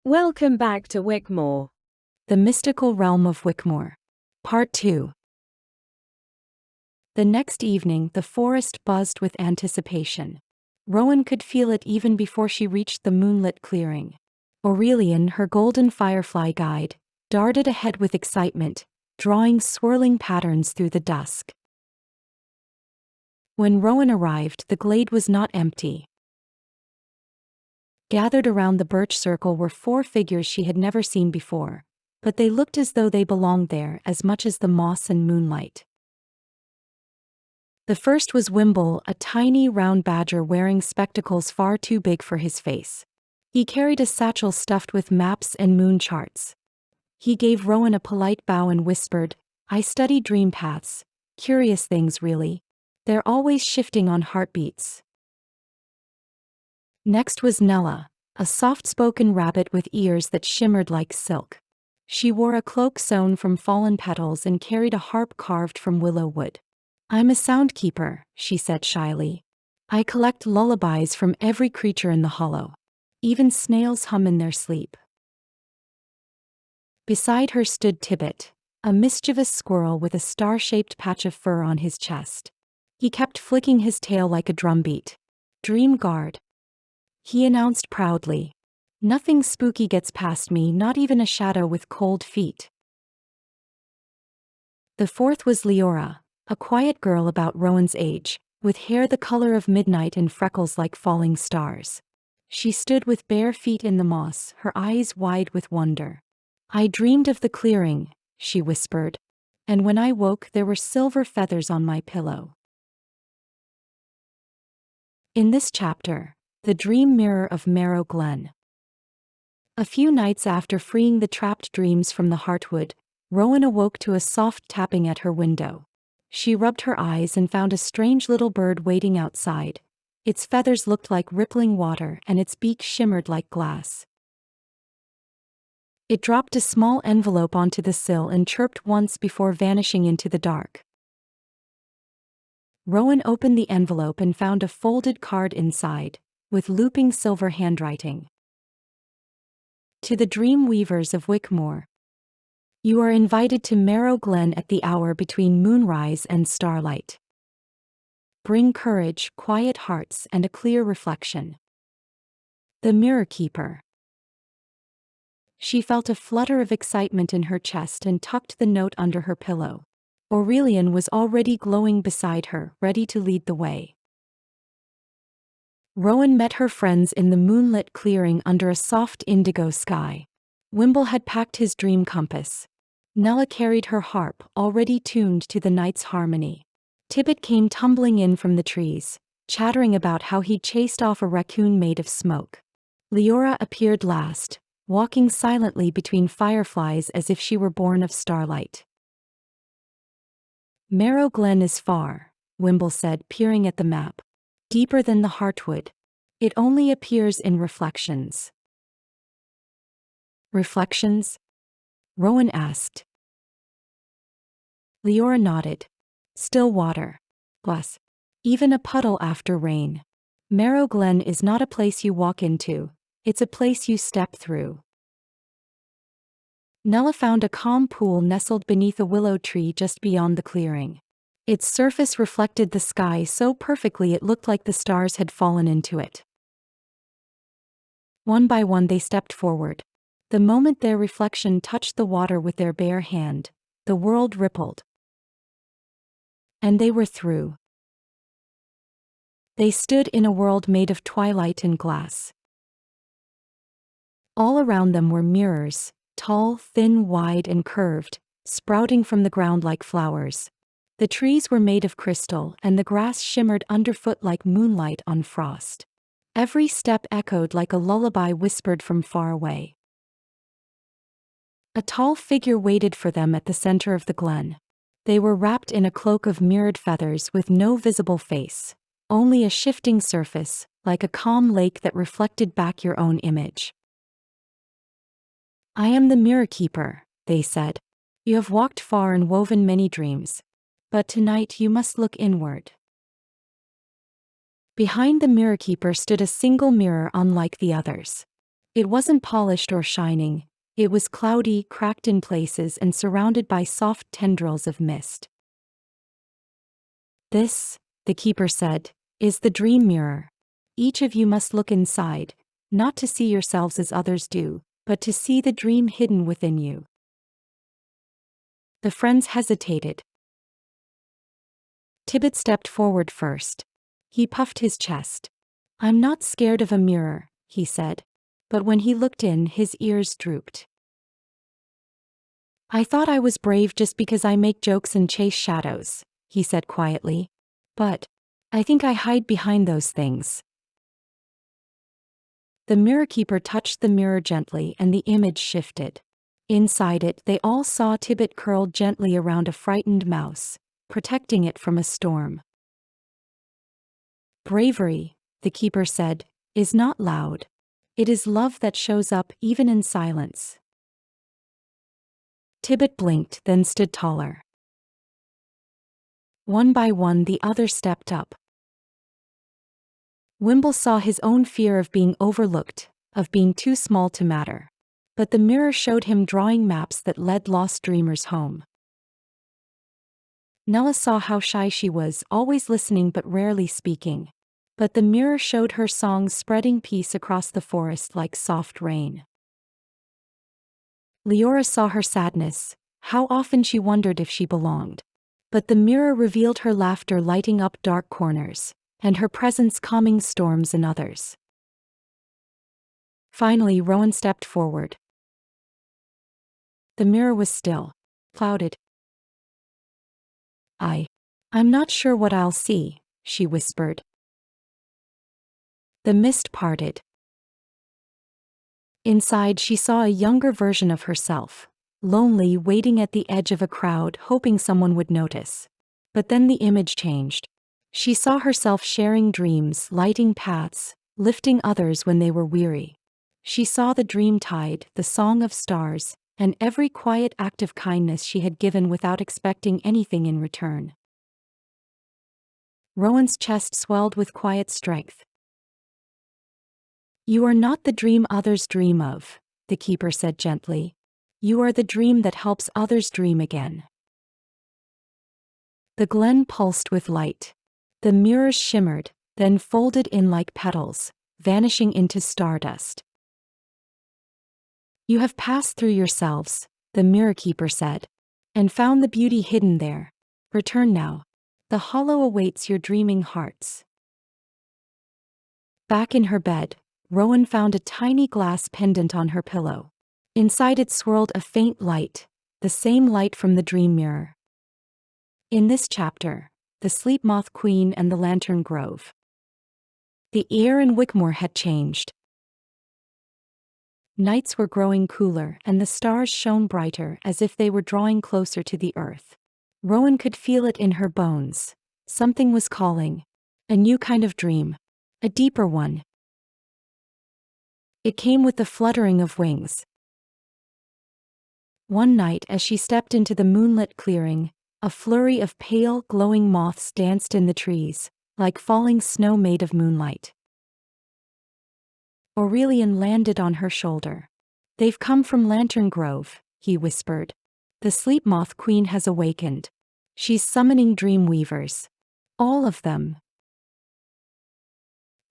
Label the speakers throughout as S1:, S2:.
S1: Welcome back to Wyckmoore.
S2: The Mystical Realm of Wyckmoore. Part 2. The next evening, the forest buzzed with anticipation. Rowan could feel it even before she reached the moonlit clearing. Aurelian, her golden firefly guide, darted ahead with excitement, drawing swirling patterns through the dusk. When Rowan arrived, the glade was not empty. Gathered around the birch circle were 4 figures she had never seen before, but they looked as though they belonged there as much as the moss and moonlight. The first was Wimble, a tiny round badger wearing spectacles far too big for his face. He carried a satchel stuffed with maps and moon charts. He gave Rowan a polite bow and whispered, "I study dream paths. Curious things, really. They're always shifting on heartbeats." Next was Nella, a soft-spoken rabbit with ears that shimmered like silk. She wore a cloak sewn from fallen petals and carried a harp carved from willow wood. "I'm a sound keeper," she said shyly. "I collect lullabies from every creature in the hollow. Even snails hum in their sleep." Beside her stood Tibbet, a mischievous squirrel with a star-shaped patch of fur on his chest. He kept flicking his tail like a drumbeat. "Dream guard," he announced proudly. "Nothing spooky gets past me, not even a shadow with cold feet." The fourth was Leora, a quiet girl about Rowan's age, with hair the color of midnight and freckles like falling stars. She stood with bare feet in the moss, her eyes wide with wonder. "I dreamed of the clearing," she whispered, "and when I woke there were silver feathers on my pillow." In this chapter, the dream mirror of Marrow Glen. A few nights after freeing the trapped dreams from the heartwood, Rowan awoke to a soft tapping at her window. She rubbed her eyes and found a strange little bird waiting outside. Its feathers looked like rippling water and its beak shimmered like glass. It dropped a small envelope onto the sill and chirped once before vanishing into the dark. Rowan opened the envelope and found a folded card inside, with looping silver handwriting. "To the dream weavers of Wyckmoore. You are invited to Marrow Glen at the hour between moonrise and starlight. Bring courage, quiet hearts, and a clear reflection. The Mirror Keeper." She felt a flutter of excitement in her chest and tucked the note under her pillow. Aurelian was already glowing beside her, ready to lead the way. Rowan met her friends in the moonlit clearing under a soft indigo sky. Wimble had packed his dream compass. Nella carried her harp, already tuned to the night's harmony. Tibbet came tumbling in from the trees, chattering about how he'd chased off a raccoon made of smoke. Leora appeared last, walking silently between fireflies as if she were born of starlight. "Marrow Glen is far," Wimble said, peering at the map. "Deeper than the heartwood. It only appears in reflections." "Reflections?" Rowan asked. Leora nodded. "Still water. Plus, even a puddle after rain. Marrow Glen is not a place you walk into, it's a place you step through." Nella found a calm pool nestled beneath a willow tree just beyond the clearing. Its surface reflected the sky so perfectly it looked like the stars had fallen into it. One by one they stepped forward. The moment their reflection touched the water with their bare hand, the world rippled. And they were through. They stood in a world made of twilight and glass. All around them were mirrors, tall, thin, wide, and curved, sprouting from the ground like flowers. The trees were made of crystal, and the grass shimmered underfoot like moonlight on frost. Every step echoed like a lullaby whispered from far away. A tall figure waited for them at the center of the glen. They were wrapped in a cloak of mirrored feathers with no visible face, only a shifting surface, like a calm lake that reflected back your own image. "I am the Mirror Keeper," they said. "You have walked far and woven many dreams. But tonight you must look inward." Behind the Mirror Keeper stood a single mirror unlike the others. It wasn't polished or shining, it was cloudy, cracked in places, and surrounded by soft tendrils of mist. "This," the keeper said, "is the dream mirror. Each of you must look inside, not to see yourselves as others do, but to see the dream hidden within you." The friends hesitated. Tibbet stepped forward first. He puffed his chest. "I'm not scared of a mirror," he said. But when he looked in, his ears drooped. "I thought I was brave just because I make jokes and chase shadows," he said quietly. "But I think I hide behind those things." The mirror keeper touched the mirror gently and the image shifted. Inside it, they all saw Tibbet curled gently around a frightened mouse, protecting it from a storm. "Bravery," the keeper said, "is not loud. It is love that shows up even in silence." Tibbet blinked, then stood taller. One by one, the others stepped up. Wimble saw his own fear of being overlooked, of being too small to matter. But the mirror showed him drawing maps that led lost dreamers home. Nella saw how shy she was, always listening but rarely speaking. But the mirror showed her songs spreading peace across the forest like soft rain. Leora saw her sadness, how often she wondered if she belonged. But the mirror revealed her laughter lighting up dark corners, and her presence calming storms in others. Finally, Rowan stepped forward. The mirror was still, clouded. I'm not sure what I'll see," she whispered. The mist parted. Inside, she saw a younger version of herself, lonely, waiting at the edge of a crowd, hoping someone would notice. But then the image changed. She saw herself sharing dreams, lighting paths, lifting others when they were weary. She saw the dream tide, the song of stars, and every quiet act of kindness she had given without expecting anything in return. Rowan's chest swelled with quiet strength. "You are not the dream others dream of," the keeper said gently. "You are the dream that helps others dream again." The glen pulsed with light. The mirrors shimmered, then folded in like petals, vanishing into stardust. "You have passed through yourselves," the mirror keeper said, "and found the beauty hidden there. Return now. The hollow awaits your dreaming hearts." Back in her bed, Rowan found a tiny glass pendant on her pillow. Inside it swirled a faint light, the same light from the dream mirror. In this chapter, the Sleep Moth Queen and the Lantern Grove. The air in Wyckmoore had changed. Nights were growing cooler and the stars shone brighter, as if they were drawing closer to the earth. Rowan could feel it in her bones. Something was calling. A new kind of dream. A deeper one. It came with the fluttering of wings. One night, as she stepped into the moonlit clearing, a flurry of pale, glowing moths danced in the trees, like falling snow made of moonlight. Aurelian landed on her shoulder. "They've come from Lantern Grove," he whispered. "The Sleep Moth Queen has awakened. She's summoning dream weavers. All of them."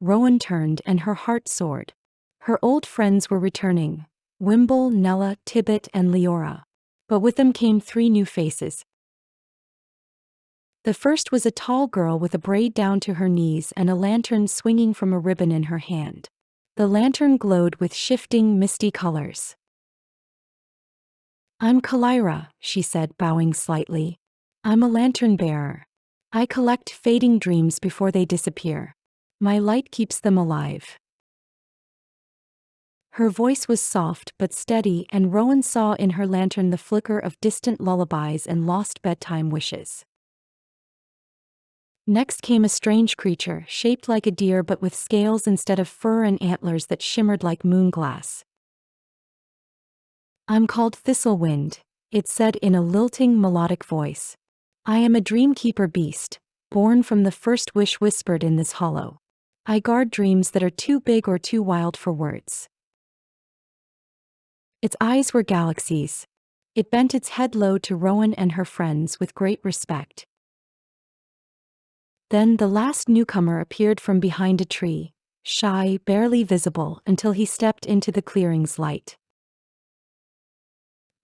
S2: Rowan turned and her heart soared. Her old friends were returning: Wimble, Nella, Tibbet, and Leora. But with them came 3 new faces. The first was a tall girl with a braid down to her knees and a lantern swinging from a ribbon in her hand. The lantern glowed with shifting, misty colors. "I'm Kalira," she said, bowing slightly. "I'm a lantern bearer. I collect fading dreams before they disappear. My light keeps them alive." Her voice was soft but steady, and Rowan saw in her lantern the flicker of distant lullabies and lost bedtime wishes. Next came a strange creature, shaped like a deer but with scales instead of fur and antlers that shimmered like moonglass. "I'm called Thistlewind," it said in a lilting, melodic voice. "I am a dreamkeeper beast, born from the first wish whispered in this hollow. I guard dreams that are too big or too wild for words." Its eyes were galaxies. It bent its head low to Rowan and her friends with great respect. Then the last newcomer appeared from behind a tree, shy, barely visible until he stepped into the clearing's light.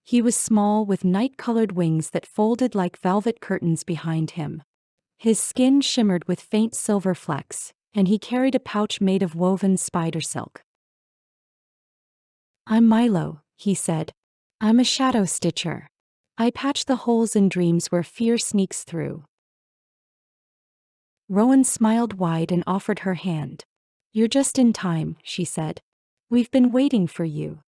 S2: He was small with night-colored wings that folded like velvet curtains behind him. His skin shimmered with faint silver flecks, and he carried a pouch made of woven spider silk. "I'm Milo," he said. "I'm a shadow stitcher. I patch the holes in dreams where fear sneaks through." Rowan smiled wide and offered her hand. "You're just in time," she said. "We've been waiting for you."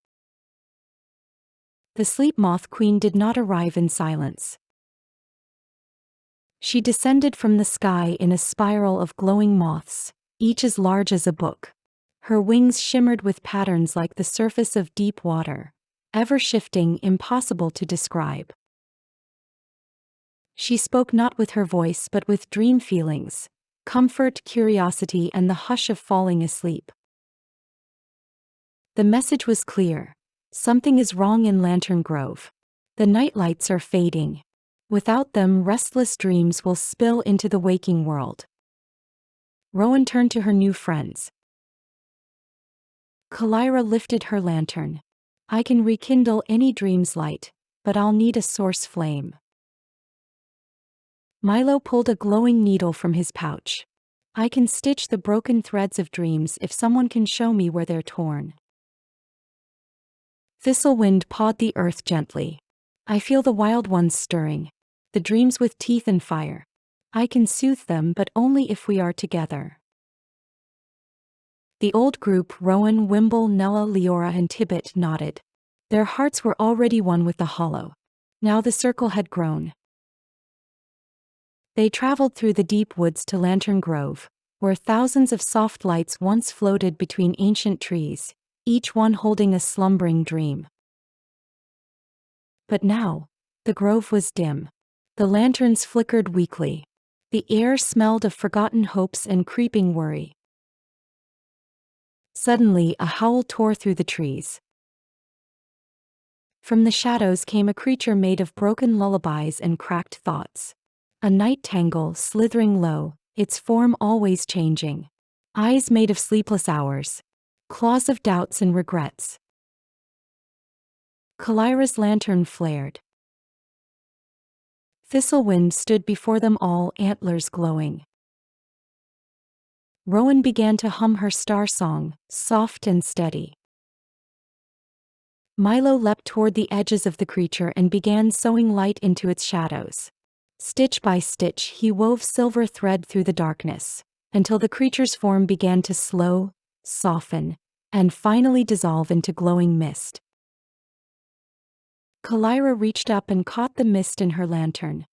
S2: The sleep moth queen did not arrive in silence. She descended from the sky in a spiral of glowing moths, each as large as a book. Her wings shimmered with patterns like the surface of deep water, ever shifting, impossible to describe. She spoke not with her voice but with dream feelings, comfort, curiosity, and the hush of falling asleep. The message was clear. Something is wrong in Lantern Grove. The nightlights are fading. Without them, restless dreams will spill into the waking world. Rowan turned to her new friends. Kalira lifted her lantern. "I can rekindle any dream's light, but I'll need a source flame." Milo pulled a glowing needle from his pouch. "I can stitch the broken threads of dreams if someone can show me where they're torn." Thistlewind pawed the earth gently. "I feel the wild ones stirring, the dreams with teeth and fire. I can soothe them, but only if we are together." The old group, Rowan, Wimble, Nella, Leora, and Tibbet, nodded. Their hearts were already one with the hollow. Now the circle had grown. They traveled through the deep woods to Lantern Grove, where thousands of soft lights once floated between ancient trees, each one holding a slumbering dream. But now, the grove was dim. The lanterns flickered weakly. The air smelled of forgotten hopes and creeping worry. Suddenly, a howl tore through the trees. From the shadows came a creature made of broken lullabies and cracked thoughts. A night tangle slithering low, its form always changing. Eyes made of sleepless hours. Claws of doubts and regrets. Kalira's lantern flared. Thistlewind stood before them all, antlers glowing. Rowan began to hum her star song, soft and steady. Milo leapt toward the edges of the creature and began sewing light into its shadows. Stitch by stitch, he wove silver thread through the darkness, until the creature's form began to slow, soften, and finally dissolve into glowing mist. Kalira reached up and caught the mist in her lantern.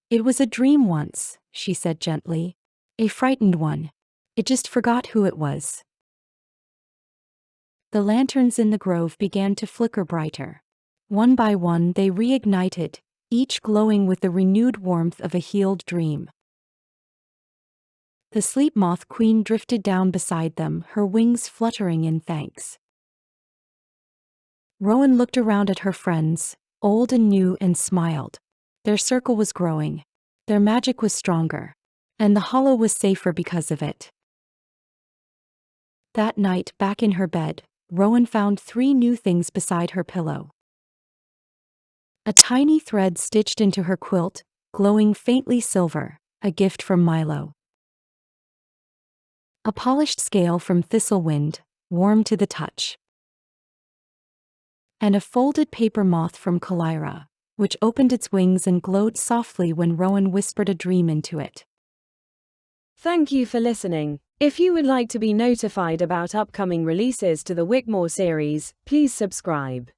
S2: "It was a dream once," she said gently. "A frightened one. It just forgot who it was." The lanterns in the grove began to flicker brighter. One by one they reignited, each glowing with the renewed warmth of a healed dream. The sleep moth queen drifted down beside them, her wings fluttering in thanks. Rowan looked around at her friends, old and new, and smiled. Their circle was growing. Their magic was stronger. And the hollow was safer because of it. That night, back in her bed, Rowan found 3 new things beside her pillow. A tiny thread stitched into her quilt, glowing faintly silver, a gift from Milo. A polished scale from Thistlewind, warm to the touch. And a folded paper moth from Kalira, which opened its wings and glowed softly when Rowan whispered a dream into it.
S1: Thank you for listening. If you would like to be notified about upcoming releases to the Wyckmoore series, please subscribe.